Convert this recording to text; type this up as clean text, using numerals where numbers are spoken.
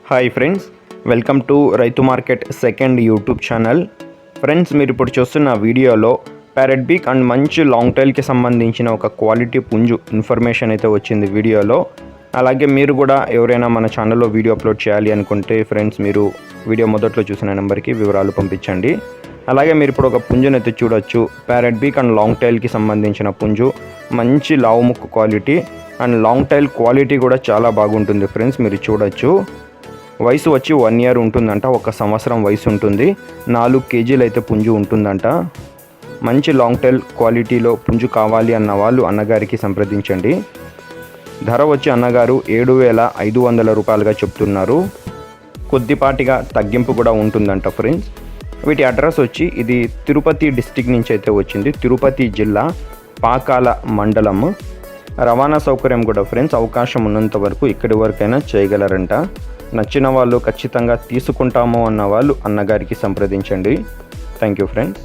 Hi friends, welcome to రైతు market second YouTube channel. Friends, మీరు ఇప్పుడు చూస్తున్న వీడియోలో ప్యారెట్ బీక్ అండ్ మంచి లాంగ్ టైల్కి సంబంధించిన ఒక క్వాలిటీ పుంజు ఇన్ఫర్మేషన్ అయితే వచ్చింది వీడియోలో. అలాగే మీరు కూడా ఎవరైనా మన ఛానల్లో వీడియో అప్లోడ్ చేయాలి అనుకుంటే ఫ్రెండ్స్, మీరు వీడియో మొదట్లో చూసిన నెంబర్కి వివరాలు పంపించండి. అలాగే మీరు ఇప్పుడు ఒక పుంజుని అయితే చూడొచ్చు. ప్యారెట్ బీక్ అండ్ లాంగ్ టైల్కి సంబంధించిన పుంజు, మంచి లావు ముక్కు quality and long tail quality కూడా చాలా బాగుంటుంది ఫ్రెండ్స్. మీరు చూడొచ్చు. వయసు వచ్చి 1 year ఉంటుందంట, 1 సంవత్సరం వయసు ఉంటుంది. 4 kgs అయితే పుంజు ఉంటుందంట. మంచి లాంగ్ టైల్ క్వాలిటీలో పుంజు కావాలి అన్న వాళ్ళు అన్నగారికి సంప్రదించండి. ధర వచ్చి అన్నగారు 7,500 రూపాయలుగా చెప్తున్నారు. కొద్దిపాటిగా తగ్గింపు కూడా ఉంటుందంట ఫ్రెండ్స్. వీటి అడ్రస్ వచ్చి ఇది తిరుపతి డిస్టిక్ నుంచి అయితే వచ్చింది. తిరుపతి జిల్లా పాకాల మండలం. రవాణా సౌకర్యం కూడా ఫ్రెండ్స్ అవకాశం ఉన్నంత వరకు ఇక్కడి వరకైనా చేయగలరంట. నచ్చిన వాళ్ళు ఖచ్చితంగా తీసుకుంటాము అన్న వాళ్ళు అన్నగారికి సంప్రదించండి. Thank you friends.